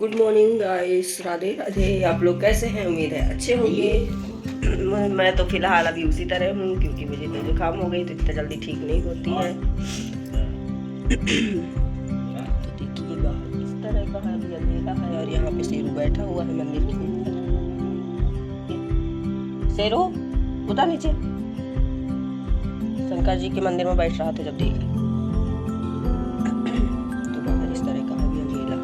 Good morning guys, Radhe Radhe. आप लोग कैसे हैं? उम्मीद है अच्छे होंगे। मैं तो फिलहाल अभी उसी तरह हूँ क्योंकि मुझे तो जुकाम हो गई तो इतना जल्दी ठीक नहीं होती है। तो देखिए बाहर इस तरह का है, अभी अंधेरा है और यहाँ पे शेरू बैठा हुआ है मंदिर के ऊपर। शेरू उतर नीचे। शंकर जी के मंदिर में बैठ रहा था जब देखा। तो बाहर इस तरह का है, अभी अंधेरा,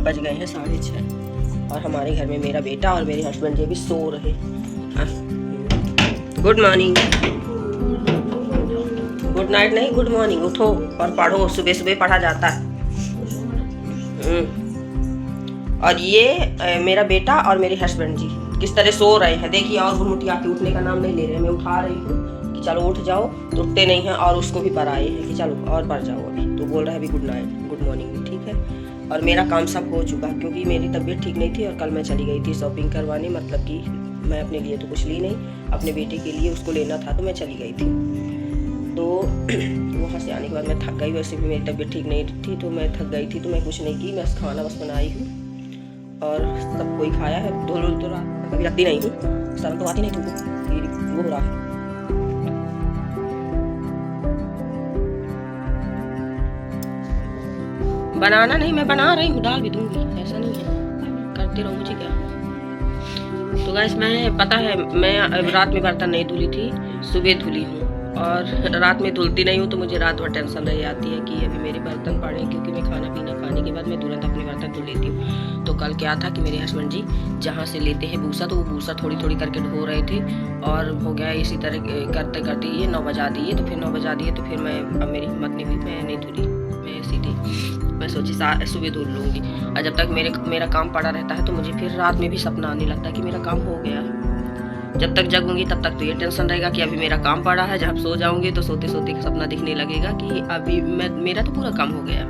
बज गए हैं 6:30 और हमारे घर में मेरा बेटा और मेरे हस्बैंड जी भी सो रहे। गुड मॉर्निंग, गुड नाइट नहीं, गुड मॉर्निंग। उठो और पढ़ो, सुबह सुबह पढ़ा जाता है। और ये मेरा बेटा और मेरे हस्बैंड जी किस तरह सो रहे हैं देखिए, और घुमुटिया के उठने का नाम नहीं ले रहे। मैं उठा रही हूँ कि चलो उठ जाओ तो उठते नहीं हैं, और उसको भी पर आए हैं कि चलो और पढ़ जाओ अभी, तो बोल रहा है अभी गुड नाइट गुड मॉर्निंग भी ठीक है। और मेरा काम सब हो चुका क्योंकि मेरी तबीयत ठीक नहीं थी और कल मैं चली गई थी शॉपिंग करवाने, मतलब कि मैं अपने लिए तो कुछ ली नहीं, अपने बेटे के लिए उसको लेना था तो मैं चली गई थी। तो वहाँ से आने के बाद मैं थक गई, वैसे भी मेरी तबीयत ठीक नहीं थी तो मैं थक गई थी, तो मैं कुछ नहीं की, मैं खाना बस बनाई हूँ और सब कोई खाया है। धुल तो रात कभी रखती नहीं हूँ, शर्म तो आती नहीं तुमको, वो हो रहा है। बनाना नहीं, मैं बना रही हूँ, डाल भी दूंगी, ऐसा नहीं है, करते रहो मुझे क्या। तो गाइस मैं पता है मैं रात में बर्तन नहीं धुली थी, सुबह धुली हूँ और रात में धुलती नहीं हूँ तो मुझे रात भर टेंशन रह जाती है कि अभी मेरे बर्तन पड़े, क्योंकि मैं खाना पीना खाने के बाद मैं तुरंत अपने बर्तन धुल लेती हूँ। तो कल क्या था कि मेरे हस्बैंड जी जहाँ से लेते हैं भूसा, तो वो भूसा थोड़ी थोड़ी करके ढो रहे थे और हो गया इसी तरह करते करते ये 9 बजा दिए। तो फिर 9 बजा दिए तो फिर मैं, अब मेरी हिम्मत नहीं हुई, मैं नहीं धुली, मैं सीधे मैं सोची सुबह धुल लूँगी। और जब तक मेरा काम पड़ा रहता है तो मुझे फिर रात में भी सपना आने लगता है कि मेरा काम हो गया। जब तक जगूंगी तब तक तो ये टेंशन रहेगा कि अभी मेरा काम पड़ा है, जब सो जाऊंगी तो सोते सोते का सपना दिखने लगेगा कि अभी मेरा तो पूरा काम हो गया।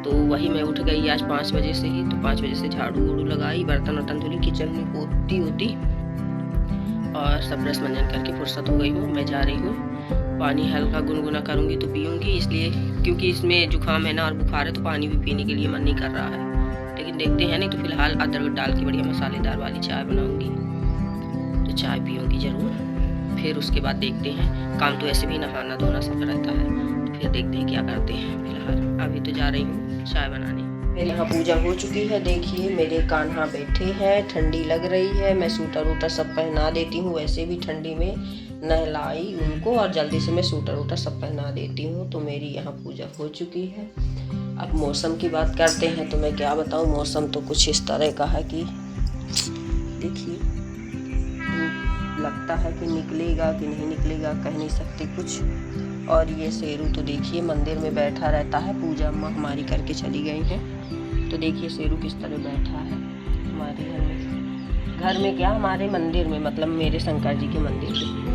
तो वही मैं उठ गई आज 5 बजे से ही, तो 5 बजे से झाड़ू वाड़ू लगाई, बर्तन वर्तन धुली, किचन में पोती होती और सब ब्रश मंजन करके फुर्सत हो गई हूँ। मैं जा रही हूँ, पानी हल्का गुनगुना करूँगी तो पीऊँगी, इसलिए क्योंकि इसमें जुकाम है ना और बुखार है तो पानी भी पीने के लिए मन नहीं कर रहा है, लेकिन देखते हैं। नहीं तो फिलहाल अदरक डाल के बढ़िया मसालेदार वाली चाय बनाऊँगी, तो चाय पीऊँगी ज़रूर। फिर उसके बाद देखते हैं, काम तो ऐसे भी नहाना धोना सब रहता है, तो फिर देखते हैं क्या करते हैं। फिलहाल अभी तो जा रही हूँ चाय बनाने। मेरे यहाँ पूजा हो चुकी है, देखिए मेरे कान्हा बैठे हैं, ठंडी लग रही है, मैं सूटर वूटर सब पहना देती हूँ, वैसे भी ठंडी में नहलाई उनको और जल्दी से मैं सूटर वूटर सब पहना देती हूँ। तो मेरी यहाँ पूजा हो चुकी है। अब मौसम की बात करते हैं, तो मैं क्या बताऊँ, मौसम तो कुछ इस तरह का है कि देखिए लगता है कि निकलेगा कि नहीं निकलेगा, कह नहीं सकते कुछ। और ये शेरू तो देखिए मंदिर में बैठा रहता है, पूजा अम्मा हमारी करके चली गई हैं, तो देखिए शेरू किस तरह बैठा है हमारे घर में क्या, हमारे मंदिर में, मतलब मेरे शंकर जी के मंदिर में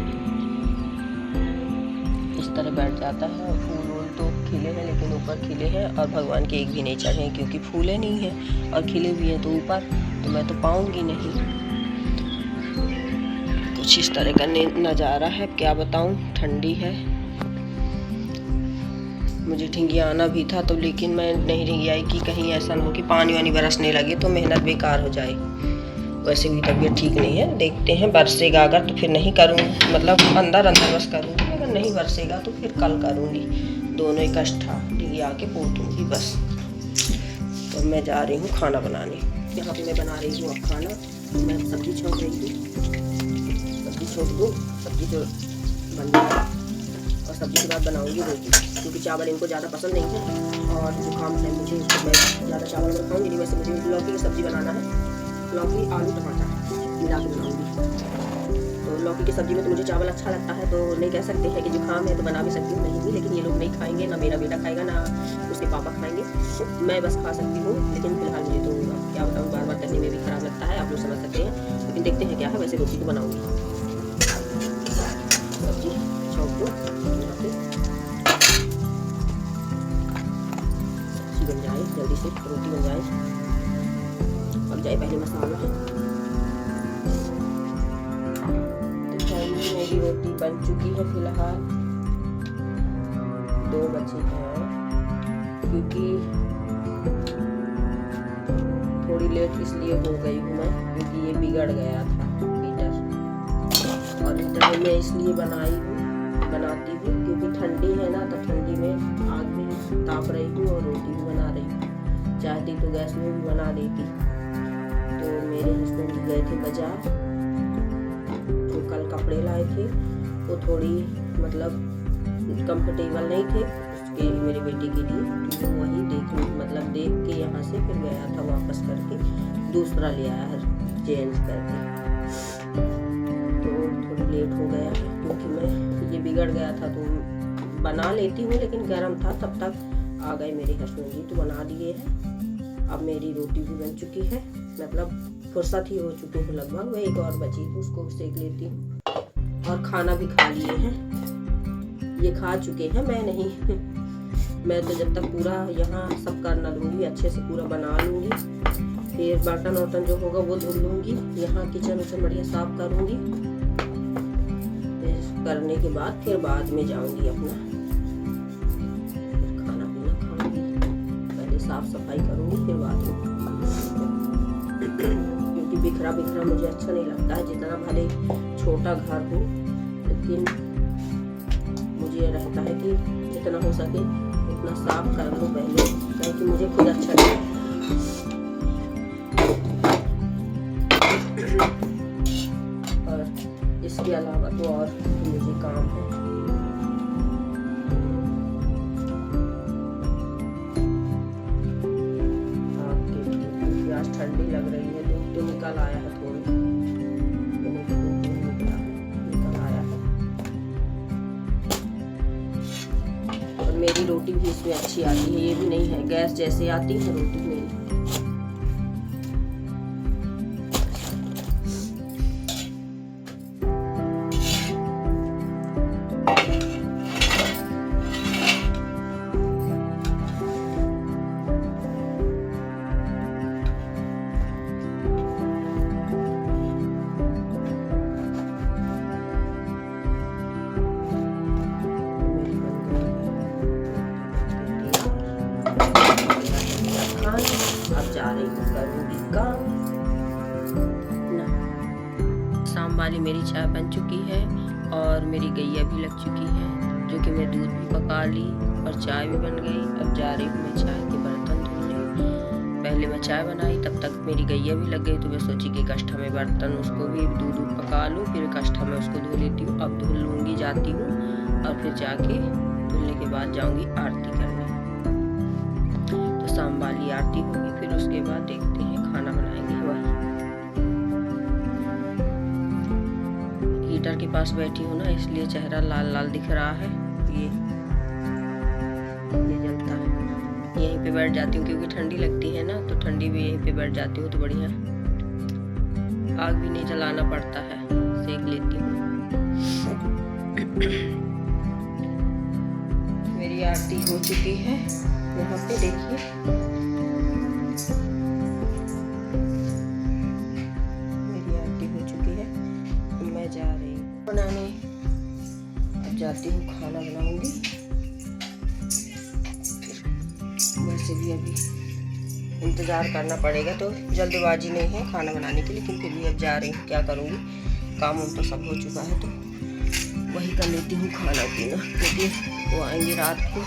इस तरह बैठ जाता है। फूल वूल तो खिले हैं लेकिन ऊपर खिले हैं और भगवान के एक भी नहीं चढ़े क्योंकि फूले नहीं हैं, और खिले भी हैं तो ऊपर तो मैं तो पाऊंगी नहीं। कुछ इस तरह का नज़ारा है, क्या बताऊं, ठंडी है। मुझे ठिंगियाना भी था तो, लेकिन मैं नहीं ठिंगियाई कि कहीं ऐसा ना हो कि पानी वानी बरसने लगे तो मेहनत बेकार हो जाए। वैसे भी तबीयत ठीक नहीं है, देखते हैं बरसेगा अगर तो फिर नहीं करूँगी, मतलब अंदर अंदर बस करूँगी, अगर नहीं बरसेगा तो फिर कल करूँगी, दोनों इकट्ठा ठिंगिया के पोतूँगी बस। तो मैं जा रही हूँ खाना बनाने, यहाँ पे मैं बना रही हूँ अब खाना। तो मैं सब्जी छोड़ रही हूँ, छोड़ दूँ सब्जी जो बन जाए, और सब्जी के बाद बनाऊंगी रोटी, क्योंकि चावल इनको ज़्यादा पसंद नहीं है और जुकाम है मुझे, तो मैं ज़्यादा चावल में खाऊंगी नहीं। वैसे मुझे लौकी की सब्ज़ी बनाना है, लौकी आलू टमाटर मिला के बनाऊंगी। तो लौकी की सब्ज़ी में तो मुझे चावल अच्छा लगता है, तो नहीं कह सकते हैं कि जुकाम है तो बना भी सकती हूँ, नहीं भी, लेकिन ये लोग नहीं खाएंगे, ना मेरा बेटा खाएगा ना उसके पापा खाएंगे, मैं बस खा सकती हूँ। लेकिन फिलहाल मुझे तो क्या बताऊँ, बार बार करने में भी ख़राब लगता है, आप लोग समझ सकते हैं, लेकिन देखते हैं क्या है। वैसे रोटी तो बनाऊँगी, सब्जी छोड़ दो, सब्जी बन जाए जल्दी से, रोटी बन जाए, पक जाए पहले मसाला। तो मेरी रोटी बन चुकी है, फिलहाल 2 बचे हैं, क्योंकि लेट इसलिए हो गई हूँ मैं क्योंकि ये बिगड़ गया था हीटर। और हीटर में इसलिए बनाती हूँ क्योंकि ठंडी है ना, तो ठंडी में आग भी ताप रही हूँ और रोटी भी बना रही हूँ। चाहती तो गैस में भी बना देती। तो मेरे हस्बैंड गए थे बाजार, तो कल कपड़े लाए थे, वो थोड़ी मतलब कंफर्टेबल नहीं थे उसके मेरे बेटे के लिए, तो वही देख के यहाँ से फिर गया था वापस करके, दूसरा ले आया है चेंज करके। तो थोड़ी लेट हो गया है क्योंकि मैं ये बिगड़ गया था, तो बना लेती हूँ लेकिन गर्म था, तब तक आ गए मेरे हस्बैंड जी तो बना दिए हैं। अब मेरी रोटी भी बन चुकी है, मतलब फुर्सत ही हो चुकी है लगभग, वह एक और बची थी उसको सेक लेती हूँ। और खाना भी खा लिए हैं, ये खा चुके हैं, मैं नहीं मैं तो जब तक पूरा यहाँ सब करना लूँगी, अच्छे से पूरा बना लूँगी, फिर बर्तन वर्तन जो होगा वो धुल लूँगी, यहाँ किचन उचन बढ़िया साफ करूँगी, करने के बाद फिर बाद में जाऊँगी अपना खाना पीना खाऊँगी। पहले साफ सफाई करूँगी फिर बाद में क्योंकि बिखरा मुझे अच्छा नहीं लगता है, जितना भले छोटा घर हो लेकिन मुझे रहता है कि जितना हो सके उतना साफ कर लो पहले, ताकि मुझे खुद अच्छा लगे। और इसके अलावा तो और मुझे काम है। आज ठंडी लग रही है, धूप तो निकल आया है थोड़ी, मेरी रोटी भी इसमें अच्छी आती है, ये भी नहीं है गैस जैसे आती है रोटी मेरी। अब जा रही हूँ करूँगी काम। शाम वाली मेरी चाय बन चुकी है और मेरी गैया भी लग चुकी है, जो कि मैं दूध भी पका ली और चाय भी बन गई। अब जा रही हूँ मैं चाय के बर्तन धुलने। पहले मैं चाय बनाई, तब तक मेरी गैया भी लग गई, तो मैं सोची कि कष्टा में बर्तन उसको भी दूध पका लूँ, फिर कष्टा में उसको धो लेती हूँ। अब धुल लूँगी, जाती हूँ और फिर जाके धुलने के बाद जाऊँगी आरती करने। तो शाम वाली आरती होगी, फिर उसके बाद देखते हैं खाना बनाएंगे। वही हीटर के पास बैठी हूँ ना, इसलिए चेहरा लाल लाल दिख रहा है। ये जलता है, यहीं पे बैठ जाती हूँ क्योंकि ठंडी लगती है ना, तो ठंडी भी यहीं पे बैठ जाती हूँ, तो बढ़िया आग भी नहीं जलाना पड़ता है, सेक लेती हूँ। मेरी आरती हो चुकी है, यहाँ पे देखिए मेरी आरती हो चुकी है। मैं जा रही हूँ बनाने, अब जाती हूँ खाना बनाऊंगी। वैसे भी अभी इंतज़ार करना पड़ेगा, तो जल्दबाजी नहीं है खाना बनाने की, लेकिन फिर भी अब जा रही हूँ, क्या करूँगी, काम तो सब हो चुका है, तो वही कर लेती हूँ खाना पीना, क्योंकि वो आएंगे रात को,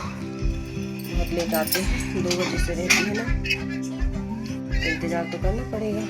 बहुत लेट आते हैं, 2 बजे से रहती है ना, इंतज़ार तो करना पड़ेगा।